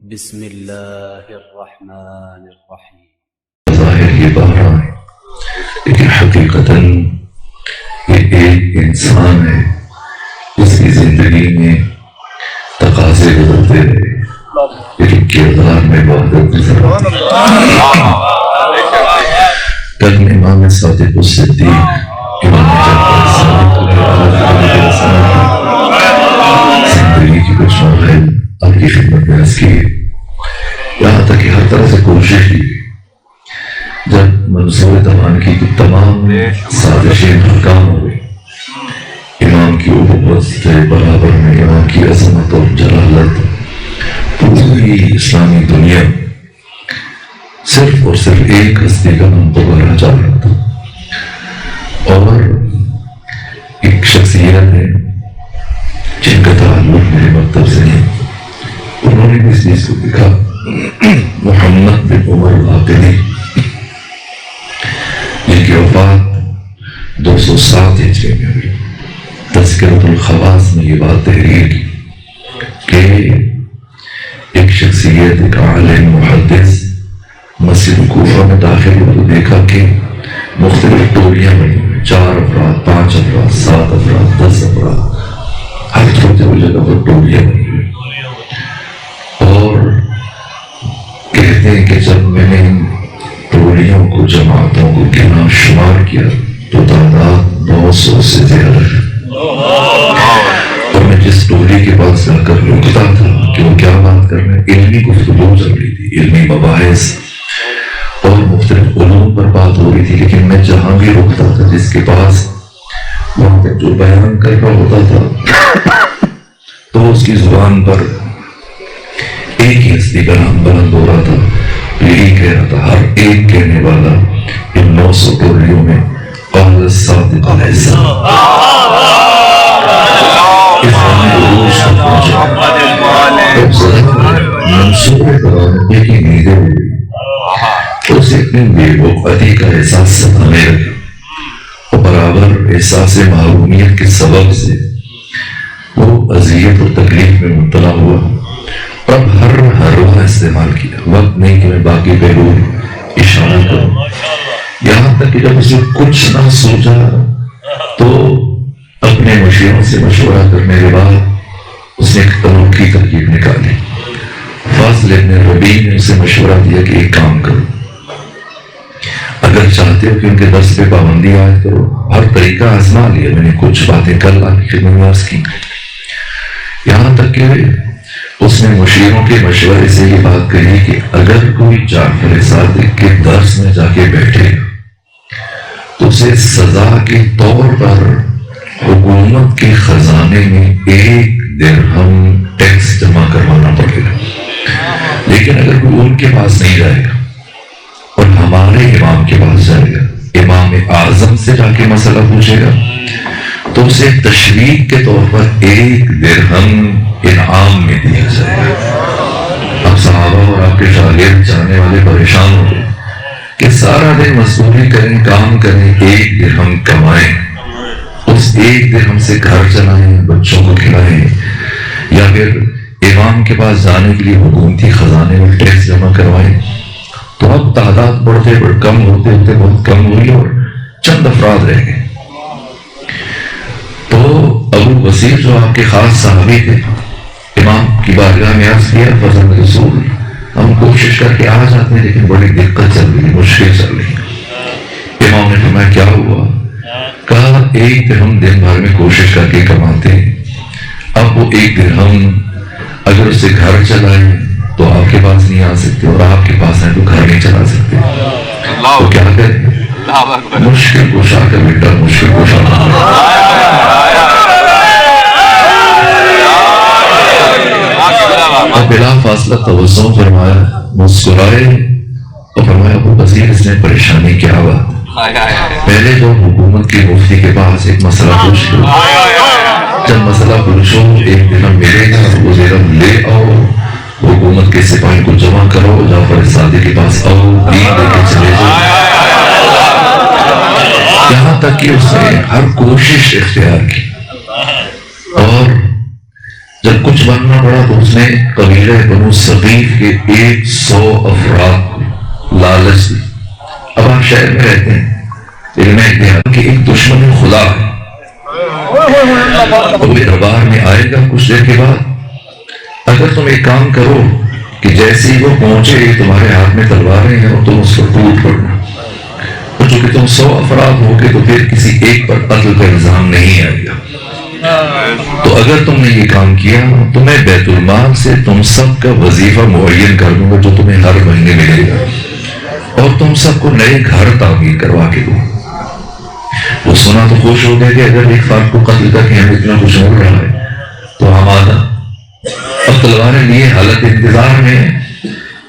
بسم اللہ الرحمن الرحیم۔ ظاہر یہ بحران ہے لیکن حقیقتاً یہ ایک انسان ہے جس کی زندگی میں تقاضے بدلتے رہے لیکن کردار میں وحدت نظر آتی ہے۔ کل امام صادق الصدیق امام جعفر صادق زندگی کی کچھ مراحل آپ کی خدمت میں عرض کی، یہاں تک کہ ہر طرح سے کوشش کی جب منصور تمام کی تمام سازشیں ناکام ہو گئی، امام کی ابوت کے برابر میں امام کی عظمت اور جلالت پوری اسلامی دنیا صرف اور صرف ایک ہستی کا نام پکارا جا رہا تھا، اور ایک شخصیت ہے جن کا تعلق میرے مکتب سے نہیں، انہوں نے بھی اس چیز کو لکھا، محمد بن عمر العاقلی جن کی وفات 207 ہجری میں ہوئی۔ تذکرۃ الخواص میں یہ بات تحریر کی کہ ایک شخصیت، ایک عالم محدث مسجد کوفہ میں داخل ہوا تو دیکھا کہ مختلف ٹولیاں بنی ہوئی، 4 افراد، 5 افراد، 7 افراد، 10 افراد، ہر چھوٹے جگہ پر ٹولیاں بنی ہوئی، اور کہتے ہیں کہ جب میں نے ان ٹولیوں کو، جماعتوں کو گنا شمار کیا تو تعداد 900 سے زیادہ ہے، اور میں جس ٹولی کے پاس جا کر رکتا تھا کہ وہ کیا بات کر رہے ہیں، علمی گفتگو چل رہی تھی، علمی مباحث اور مختلف علوم پر بات ہو رہی تھی، لیکن میں جہاں بھی رکتا تھا جس کے پاس وہاں پر جو بیان کر رہا ہوتا تھا تو اس کی زبان پر ایک ہی ہستی کا نام بلند ہو رہا تھا، یہی کہہ رہا تھا ہر ایک کہنے والا ان 900 ٹولیوں میں قال الصادق علیہ السلام۔ اس عروج تک پہنچا تب ذرا منصور ترانہ کی نیندیں ہوئی، اسے اپنی بے وقعتی کا احساس ستانے لگا، اور برابر احساس محرومیت کے سبب سے وہ اذیت اور تکلیف میں مبتلا ہوا، اور اب ہر وقت استعمال کیا، وقت نہیں کہ میں باقی پہلو اشارہ کروں، یہاں تک کہ جب اسے کچھ نہ سوچا تو اپنے مشیروں سے مشورہ کرنے کے بعد اس نے ایک انوکھی ترکیب نکالی۔ فضل ابن ربیع نے اسے مشورہ دیا کہ ایک کام کرو، اگر چاہتے ہو کہ ان کے درس پہ پابندی عائد کرو، ہر طریقہ آزما لیا، میں نے کچھ باتیں کل آپ کی خدمت میں عرض کی، یہاں تک کہ اس نے مشیروں کے مشورے سے یہ بات کہی کہ اگر کوئی جعفر صادق کے درس میں جا کے بیٹھے تو اسے سزا کے طور پر حکومت کے خزانے میں 1 درہم ٹیکس جمع کروانا پڑے گا، لیکن اگر کوئی ان کے پاس نہیں جائے گا اور ہمارے امام کے پاس جائے گا، امام اعظم سے جا کے مسئلہ پوچھے گا، تو اسے تشویق کے طور پر 1 درہم انعام میں دیا جائے گا۔ اب صحابہ اور آپ کے شاگرد جانے والے پریشان ہو گئے کہ سارا دن مزدوری کریں، کام کریں، 1 درہم کمائیں، اس 1 درہم سے گھر چلائیں، بچوں کو کھلائیں، یا پھر امام کے پاس جانے کے لیے حکومتی خزانے میں ٹیکس جمع کروائیں۔ تو اب تعداد بڑھتے کم ہوتے ہوتے بہت کم ہوئی اور چند افراد رہ گئے، تو ابو بصیر جو آپ کے خاص صحابی تھے، امام کی بارگاہ میں عرض کیا، فضل رسول ہم کوشش کر کے آ جاتے ہیں لیکن بڑی دقت چل رہی ہے، مشکل چل رہی ہے۔ امام نے فرمایا کیا ہوا؟ کہا 1 درہم دن بھر میں کوشش کر کے کماتے ہیں، اب وہ 1 درہم اگر اسے گھر چلائیں تو آپ کے پاس نہیں آ سکتے، اور آپ کے پاس ہیں تو گھر نہیں چلا سکتے، تو کیا کریں؟ مشکل کشا کا بیٹا مشکل کشا اور بلا فاصلہ توجہ فرمایا، مسکرائے اور فرمایا ابو بصیر اس نے پریشانی کیا بات؟ پہلے تو حکومت کی مفتی کے پاس ایک مسئلہ پوچھ لو، جب مسئلہ پوچھو 1 درہم ملے گا، وہ درہم لے آؤ، حکومت کے سپاہی کو جمع کرو، جعفر صادق کے پاس آؤ، دین لے کے چلے جاؤ، یہاں تک کہ اس نے ہر کوشش اختیار کی، اور جب کچھ بننا پڑا تو اس نے قبیلہ بنو ثقیف کے 100 افراد کو لالچ دی. اب آپ شہر میں رہتے ہیں لیکن میں دیہات کہ ایک دشمن خدا ہے، وہ دربار میں آئے گا کچھ دیر کے بعد. اگر تم ایک کام کرو کہ جیسے ہی وہ پہنچے تمہارے ہاتھ میں تلواریں ہیں اور تم اس کو ٹوٹ پڑنا، اور چونکہ تم 100 افراد ہو گے تو پھر کسی ایک پر قتل کا الزام نہیں آئے گا. تو اگر تم نے یہ کام کیا تو میں بیت المال سے تم سب کا وظیفہ معین کر دوں گا جو تمہیں ہر مہینے ملے گا، اور تم سب کو نئے گھر تعمیر کروا کے دوں. وہ سنا تو خوش ہو گیا کہ اگر ایک فرد کو قتل کر کے ہمیں اتنا کچھ ہو رہا ہے تو ہم آدھا اب تلواریں لیے حالت انتظار میں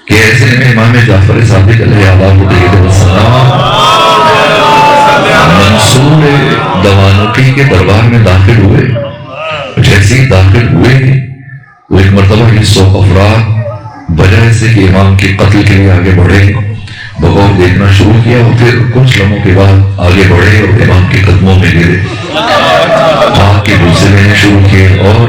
کہ ایسے میں امام جعفر صادق علیہ السلام منصور دوانقی کے دربار میں داخل ہوئے. جیسے ہی داخل ہوئے وہ ایک مرتبہ یہ 100 افراد بجائے سے کہ امام کے قتل کے لیے آگے بڑھے بغور دیکھنا شروع کیا، اور پھر کچھ لمحوں کے بعد آگے بڑھے اور امام کے قدموں میں گرے، آگ کے بوسے لینے شروع کیے اور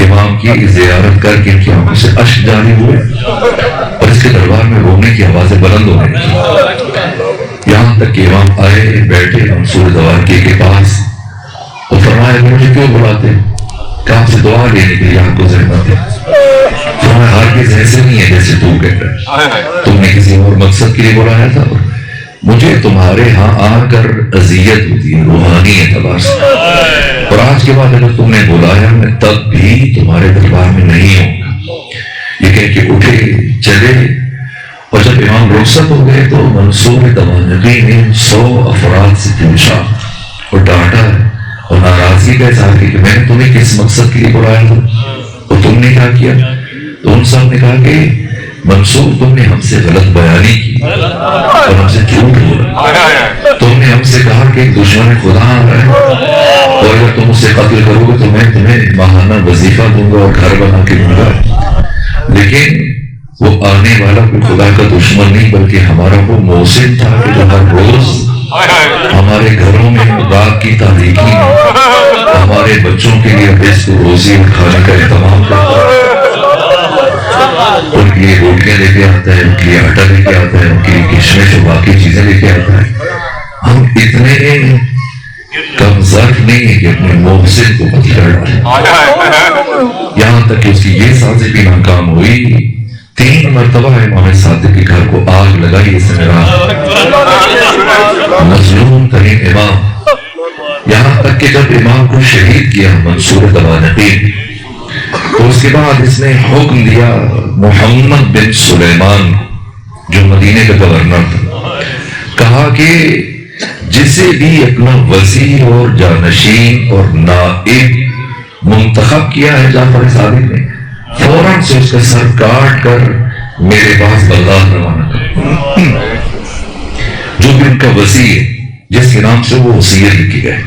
امام کی زیارت کر کے ان کی آنکھوں سے اشک جاری ہوئے اور اس کے دربار میں رونے کی آوازیں بلند ہونے لگی. یہاں تک کہ امام آئے بیٹھے منصور دوانقی کے پاس اور فرمایا مجھے کیوں بلاتے؟ کہاں سے دعا لینے کے لیے آپ کو زحمت ہے؟ فرمایا ہرگز ایسے نہیں ہے جیسے تو کہہ رہا، تم نے کسی اور مقصد کے لیے بلایا تھا. مجھے تمہارے ہاں آ کر اذیت ہوتی ہے روحانی اعتبار سے، اور آج کے بعد اگر تم نے بلایا میں تب بھی تمہارے دربار میں نہیں ہوں گا. یہ کہہ کے اٹھے چلے، اور جب امام رخصت ہو گئے تو منصور دوانقی نے 100 افراد سے پوچھا اور ڈانٹا اور ناراضگی کا اظہار کیا کہ میں نے تمہیں کس مقصد کے لیے بلایا تھا اور تم نے کیا کیا؟ تو ان سب نے کہا کہ منصور تم نے ہم سے غلط بیانی کی اور ہم سے جھوٹ بولا. تم نے ہم سے کہا کہ ایک دشمن خدا آ رہا ہے اور اگر تم اسے قتل کرو گے تو میں تمہیں ماہانہ وظیفہ دوں گا اور گھر بنا کے دوں گا. لیکن وہ آنے والا کوئی خدا کا دشمن نہیں بلکہ ہمارا وہ محسن تھا کہ جو ہر روز ہمارے گھروں میں رات کی تاریکی میں ہمارے بچوں کے لیے رزق و روزی اور کھانے کا اہتمام کرتا ہے. ان کے لیے روٹیاں لے کے آتا ہے، ان کے لیے آٹا لے کے آتا ہے، ان کے لیے کشمش اور باقی چیزیں لے کے آتا ہے. ہم اتنے کم ظرف نہیں ہیں کہ اپنے محسن کو قتل کر ڈالیں. یہاں تک کہ اس کی یہ سازش بھی ناکام ہوئی. 3 مرتبہ امام صادق کے گھر کو آگ لگائی. اس نے مظلوم ترین امام، یہاں تک کہ جب امام کو شہید کیا منصور دوانقی تو اس کے بعد اس نے حکم دیا محمد بن سلیمان جو مدینے کا گورنر تھا، کہا کہ جسے بھی اپنا وزیر اور جانشین اور نائب منتخب کیا ہے جعفر صادق نے فوراً سے اس کا سر کاٹ کر میرے پاس بغداد روانہ کر. جو بھی ان کا وزیر جس کے نام سے وہ وصیت لکھی گئے،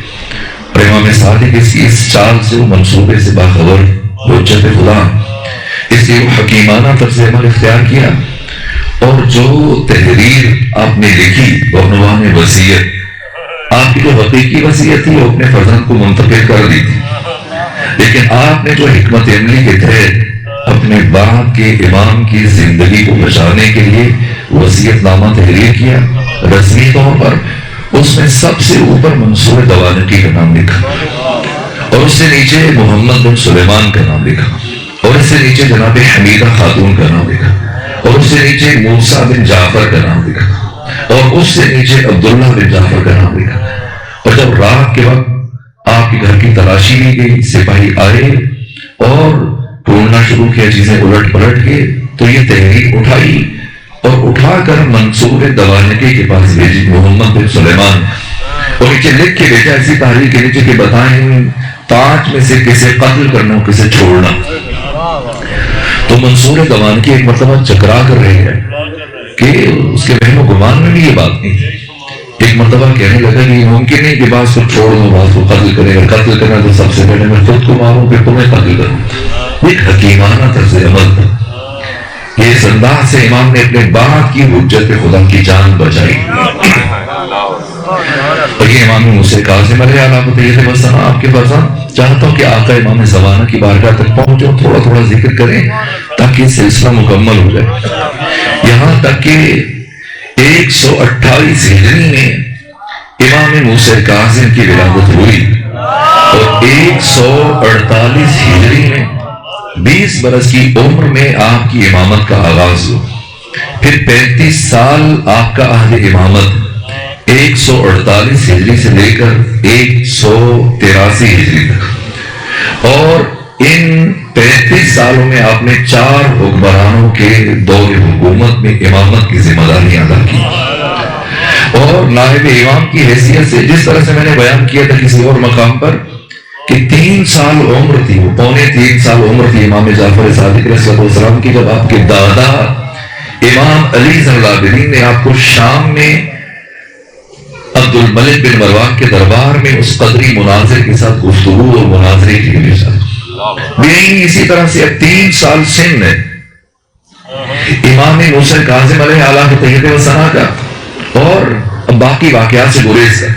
اور امام صادق اس چال سے وہ منصوبے سے باخبر حجت خدا، اس لیے وہ حکیمانہ طرز عمل اختیار کیا اور جو تحریر آپ نے لکھی بعنوان وصیت، آپ کی جو حقیقی وصیت تھی وہ اپنے فرزند کو منتقل کر دی تھی، لیکن آپ نے جو حکمت عملی کے تحت اپنے باپ کے امام کی زندگی کو بچانے کے لیے وصیت نامہ تحریر کیا رسمی طور پر، اس میں سب سے اوپر منصور دوانقی کا نام لکھا اور اس سے نیچے محمد بن سلیمان کا نام لکھا اور اس سے نیچے جناب حمیدہ خاتون کا نام لکھا اور اس سے نیچے موسیٰ بن جعفر کا نام لکھا اور اس سے نیچے عبداللہ بن جعفر کا نام لکھا. اور جب رات کے وقت آپ کے گھر کی تلاشی لی گئی، سپاہی آئے اور ڈھونڈنا شروع کیا چیزیں الٹ پلٹ کے، تو یہ تحریر اٹھائی اور اٹھا کر منصور دوانقی کے پاس بھیجی محمد بن سلیمان، اور نیچے لکھ کے بھیجا ایسی تحریر کے نیچے کہ بتائیں 5 میں سے کسے قتل کرنا اور کسے چھوڑنا. تو منصور دوانقی ایک مرتبہ چکرا کر رہے ہیں کہ اس کے وہم و گمان میں بھی یہ بات نہیں. ایک مرتبہ کہنے لگا کہ یہ ممکن نہیں کہ بعض کو چھوڑ دو بعض کو قتل کرے، اگر قتل کرنا تو سب سے پہلے میں خود کو ماروں پھر تمہیں قتل کروں. ایک حکیمانہ طرز عمل تھا. یہ اس انداز سے امام نے اپنے باپ کی حجت خدا کی جان بچائی. اور یہ امام موسیٰ کاظم علیہ السلام آپ کے فرزند چاہتا ہوں کہ آقا امام زمانہ کی بارگاہ تک پہنچے اور تھوڑا تھوڑا ذکر کریں تاکہ سلسلہ مکمل ہو جائے. یہاں تک کہ 128 ہجری میں امام موسیٰ کاظم کی ولادت ہوئی اور 148 ہجری میں 20 برس کی عمر میں آپ کی امامت کا آغاز ہوا. پھر 35 سال آپ کا عہد امامت 148 ہجری سے لے کر 183 ہجری تک، اور ان 35 سالوں میں آپ نے 4 حکمرانوں کے دور حکومت میں امامت کی ذمہ داریاں ادا کی، اور نائب امام کی حیثیت سے جس طرح سے میں نے بیان کیا تھا کسی اور مقام پر کہ 3 سال عمر تھی، وہ پونے 3 سال عمر تھی امام جعفر صادق علیہ السلام کی، جب آپ کے دادا امام علی زین العابدین نے آپ کو شام میں عبد الملک بن مروان کے دربار میں اس قدری مناظر کے ساتھ گفتگو اور مناظرے کے لیے بھیجا. اسی طرح سے 3 سال سن ہے امام موسیٰ کاظم علیہ اعلیٰ طیب و ثنا کا، اور باقی واقعات سے گریز ہے.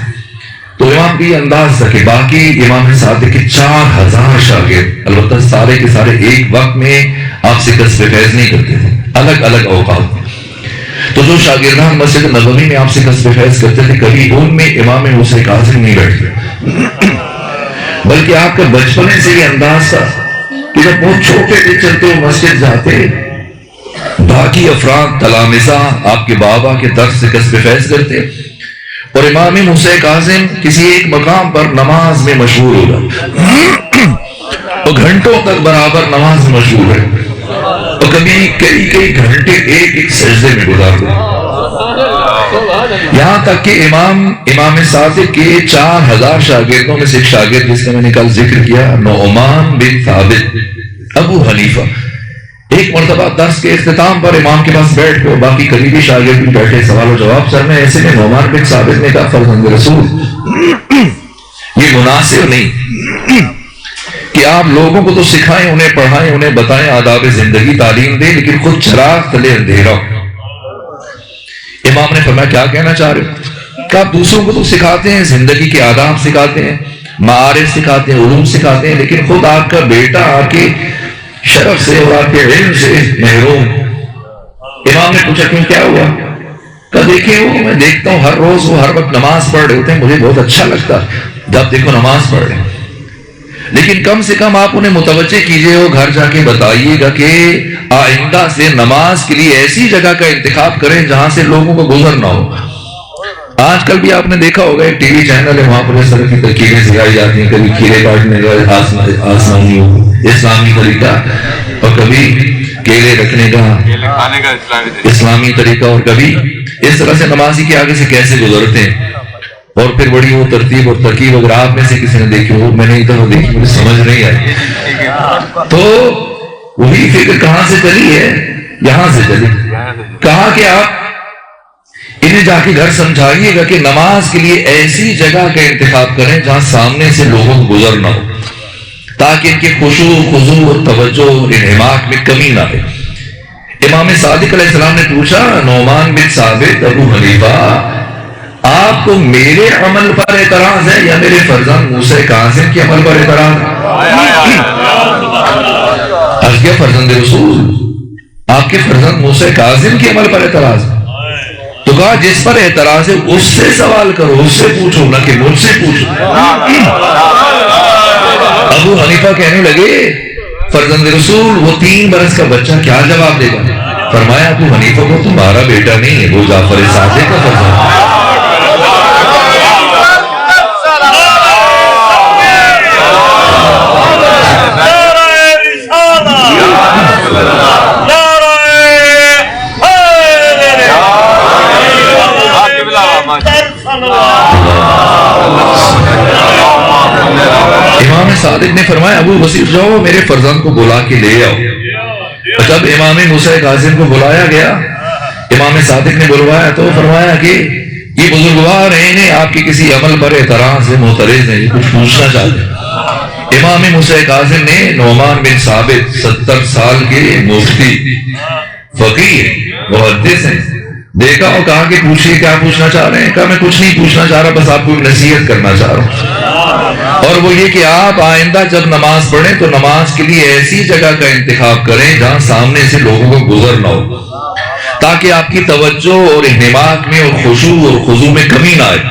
تو امام کی یہ انداز تھا کہ باقی امام صادق کے 4000 شاگرد، البتہ سارے کے سارے ایک وقت میں آپ سے کسب فیض نہیں کرتے تھے، الگ الگ اوقات میں. تو جو شاگردان مسجد نبوی میں آپ سے کسب فیض کرتے تھے، کبھی ان میں امام موسیٰ کاظم نہیں بیٹھتے، بلکہ آپ کا بچپنے سے یہ انداز تھا کہ جب بہت چھوٹے تھے چلتے ہو مسجد جاتے، باقی افراد تلامذہ آپ کے بابا کے درس سے کسب فیض کرتے، اور امام موسیٰ کاظم کسی ایک مقام پر نماز میں مشہور ہوگا اور گھنٹوں تک برابر نماز میں مشہور ہے، اور کبھی کئی گھنٹے ایک سجدے میں گزار دیں. یہاں تک کہ امام صادق کے 4000 شاگردوں میں سے ایک شاگرد جس کا میں نے کل ذکر کیا، نعمان بن ثابت ابو حنیفہ، ایک مرتبہ درس کے اختتام پر امام کے پاس بیٹھ گئے، باقی قریبی شاگرد بھی بیٹھے، سوال و جواب سر میں. ایسے میں نعمان بن ثابت نے کہا، فرزند رسول یہ مناسب نہیں کہ آپ لوگوں کو تو سکھائیں، انہیں پڑھائیں، انہیں بتائیں، آداب زندگی تعلیم دیں، لیکن خود چراغ تلے اندھیرا. امام نے فرمایا کیا کہنا چاہ رہے ہو؟ کہ آپ دوسروں کو تو سکھاتے ہیں، زندگی کے آداب سکھاتے ہیں، معارف سکھاتے ہیں، علوم سکھاتے ہیں، لیکن خود آپ کا بیٹا آپ کے شرف سے اور آپ کے علم سے محروم. امام نے پوچھا کیوں، کیا ہوا؟ کہ دیکھیں وہ میں دیکھتا ہوں ہر روز وہ ہر وقت نماز پڑھ رہے ہوتے ہیں، مجھے بہت اچھا لگتا جب دیکھو نماز پڑھ رہے ہیں، لیکن کم سے کم آپ انہیں متوجہ کیجئے ہو، گھر جا کے بتائیے گا کہ آئندہ سے نماز کے لیے ایسی جگہ کا انتخاب کریں جہاں سے لوگوں کو گزر نہ ہو. آج کل بھی آپ نے دیکھا ہوگا ایک ٹی وی چینل ہے، وہاں پر اس طرح کی ترکیبیں سکھائی جاتی ہیں، کبھی کھیرے کاٹنے کا آسمانی اسلامی طریقہ، اور کبھی کیلے رکھنے کا اسلامی طریقہ، اور کبھی اس طرح سے نمازی کے آگے سے کیسے گزرتے ہیں، اور پھر بڑی وہ ترتیب اور ترکیب. اگر آپ میں سے کسی نے دیکھی ہو، میں نے ادھر دیکھی، مجھے سمجھ نہیں آئی. تو وہی فکر کہاں سے چلی ہے؟ یہاں سے چلی. کہا کہ آپ انہیں جا کے گھر سمجھائیے گا کہ نماز کے لیے ایسی جگہ کا انتخاب کریں جہاں سامنے سے لوگوں کو گزر نہ ہو، تاکہ ان کے خشوع خضوع اور توجہ اور انہماک میں کمی نہ رہے. امام صادق علیہ السلام نے پوچھا، نعمان بن ثابت ابو حنیفہ، آپ کو میرے عمل پر اعتراض ہے یا میرے فرزند موسیٰ کاظم کے عمل پر اعتراض ہے؟ عرض کیا، فرزند رسول آپ کے فرزند موسیٰ کاظم کے عمل پر اعتراض ہے؟ تو کہا جس پر اعتراض ہے اس سے سوال کرو، اس سے پوچھو، نہ کہ مجھ سے پوچھو. ابو حنیفہ کہنے لگے، فرزند رسول وہ 3 برس کا بچہ کیا جواب دے گا؟ فرمایا ابو حنیفہ کو تمہارا بیٹا نہیں ہے، وہ جعفر صادق کا فرزند ہے. امام صادق نے فرمایا، ابو بصیر جاؤ میرے فرزند کو بلا کے لے آؤ. جب امام موسیٰ کاظم کو بلایا گیا، امام صادق نے بلوایا تو فرمایا کہ یہ بزرگوار ہیں، انہیں آپ کے کسی عمل پر اعتراض ہے، معترض ہیں، کچھ پوچھنا چاہتے ہیں. امام موسیٰ کاظم نے نعمان بن ثابت 70 سال کے مفتی فقیہ محدث ہیں دیکھا اور کہا کہ پوچھئے کیا پوچھنا چاہ رہے ہیں؟ کہا میں کچھ نہیں پوچھنا چاہ رہا، بس آپ کو نصیحت کرنا چاہ رہا ہوں. اور وہ یہ کہ آپ آئندہ جب نماز پڑھیں تو نماز کے لیے ایسی جگہ کا انتخاب کریں جہاں سامنے سے لوگوں کو گزر نہ ہو، تاکہ آپ کی توجہ اور انہماک میں اور خشوع اور خضوع میں کمی نہ آئے۔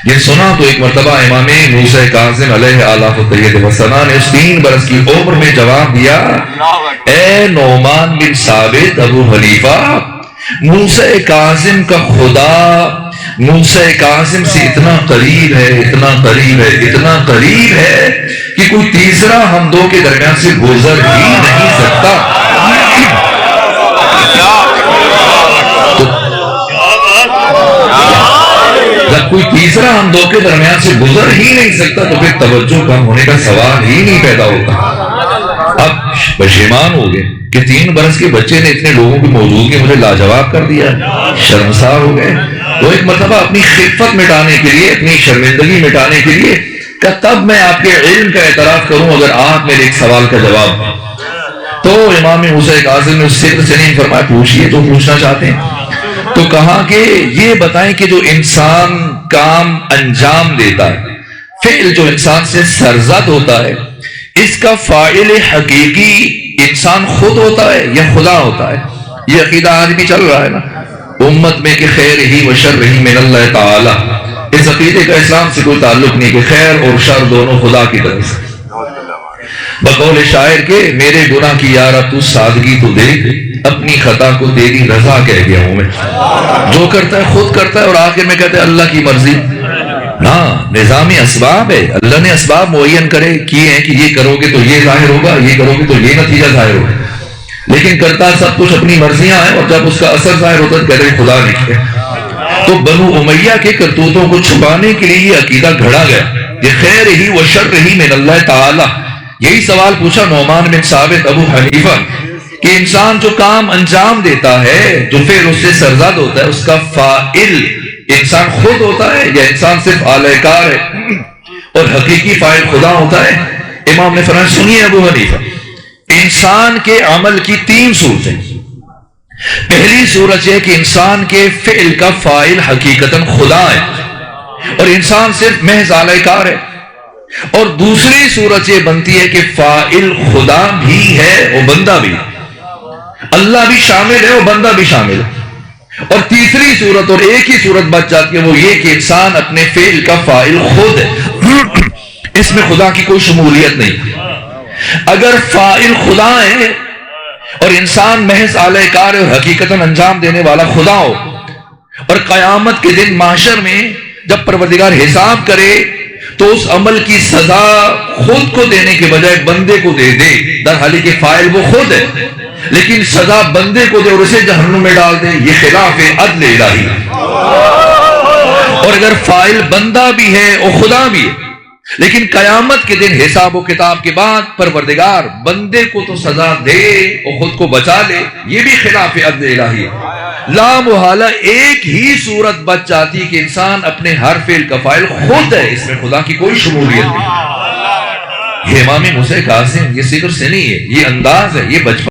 یہ سنا تو ایک مرتبہ امام موسیٰ کاظم علیہ آلاف الطیب والثنا نے اس 3 برس کی عمر میں جواب دیا، اے نعمان بن ثابت ابو حنیفہ، موسیٰ کاظم کا خدا موسیٰ کاظم سے اتنا قریب ہے، اتنا قریب ہے، اتنا قریب ہے کہ کوئی تیسرا ہم دو کے درمیان سے گزر ہی نہیں سکتا۔ جب کوئی تیسرا ہم دو کے درمیان سے گزر ہی نہیں سکتا تو پھر توجہ کم ہونے کا سوال ہی نہیں پیدا ہوتا۔ اب پشیمان ہو گئے کہ 3 برس کے بچے نے اتنے لوگوں کی موجودگی مجھے لاجواب کر دیا، شرمسار ہو گئے۔ وہ ایک مرتبہ اپنی خفت مٹانے کے لیے، اپنی شرمندگی مٹانے کے لیے کہ تب میں آپ کے علم کا اعتراف کروں اگر آپ میرے ایک سوال کا جواب دیں۔ تو امام موسیٰ کاظم نے اس سے نہیں فرمایا، پوچھئے تو پوچھنا چاہتے ہیں؟ تو کہا کہ یہ بتائیں کہ جو انسان کام انجام دیتا ہے، فعل جو انسان سے سرزد ہوتا ہے، اس کا فاعل حقیقی انسان خود ہوتا ہے یا خدا ہوتا ہے؟ یہ عقیدہ آج بھی چل رہا ہے نا امت میں کہ خیر ہی و شر ہی من اللہ تعالی۔ اس عقیدے کا اسلام سے کوئی تعلق نہیں کہ خیر اور شر دونوں خدا کی طرف سے۔ بقول شاعر کے میرے گناہ کی یارہ تو سادگی تو دیکھ، اپنی خطا کو تیری رضا کہہ گیا ہوں میں۔ جو کرتا ہے خود کرتا ہے اور آخر میں کہتے ہیں اللہ کی مرضی۔ ہاں، نظام اسباب ہے، اللہ نے اسباب معین کرے کیے ہیں کہ یہ کرو گے تو یہ ظاہر ہوگا، یہ کرو گے تو یہ نتیجہ ظاہر ہوگا، لیکن کرتا سب کچھ اپنی مرضیاں ہیں، اور جب اس کا اثر ظاہر ہوتا ہے کہتے ہیں خدا نے کیا۔ تو بنو امیہ کے کرتوتوں کو چھپانے کے لیے یہ عقیدہ گھڑا گیا کہ خیر ہی و شر ہی من اللہ تعالی۔ یہی سوال پوچھا نعمان بن ثابت ابو حنیفہ کہ انسان جو کام انجام دیتا ہے، جو فعل اس سے سرزد ہوتا ہے، اس کا فاعل انسان خود ہوتا ہے یا انسان صرف آلہ کار ہے اور حقیقی فاعل خدا ہوتا ہے؟ امام نے فرمایا سنیے ابو حنیفہ، انسان کے عمل کی 3 صورتیں۔ پہلی صورت یہ کہ انسان کے فعل کا فاعل حقیقتاً خدا ہے اور انسان صرف محض آلہ کار ہے، اور دوسری صورت یہ بنتی ہے کہ فاعل خدا بھی ہے اور بندہ بھی، اللہ بھی شامل ہے اور بندہ بھی شامل ہے، اور تیسری صورت اور ایک ہی صورت بچ جاتی ہے وہ یہ کہ انسان اپنے فعل کا فاعل خود ہے، اس میں خدا کی کوئی شمولیت نہیں۔ اگر فاعل خدا ہے اور انسان محض آلہ کار اور حقیقتاً انجام دینے والا خدا ہو، اور قیامت کے دن محشر میں جب پروردگار حساب کرے تو اس عمل کی سزا خود کو دینے کے بجائے بندے کو دے دے، در حالی کہ فاعل وہ خود ہے، لیکن سزا بندے کو دے اور اسے جہنم میں ڈال دے، یہ خلاف عدل الہی ہے۔ اور اگر فاعل بندہ بھی ہے اور خدا بھی ہے، لیکن قیامت کے دن حساب و کتاب کے بعد پروردگار بندے کو تو سزا دے اور خود کو بچا لے، یہ بھی خلاف عدل الہی ہے۔ لا محالہ ایک ہی صورت بچ جاتی کہ انسان اپنے ہر فعل کا فاعل خود ہے، اس میں خدا کی کوئی شمولیت نہیں۔ یہ امام موسیٰ کاظم یہ صدر سے نہیں ہے، یہ انداز ہے، یہ بچپن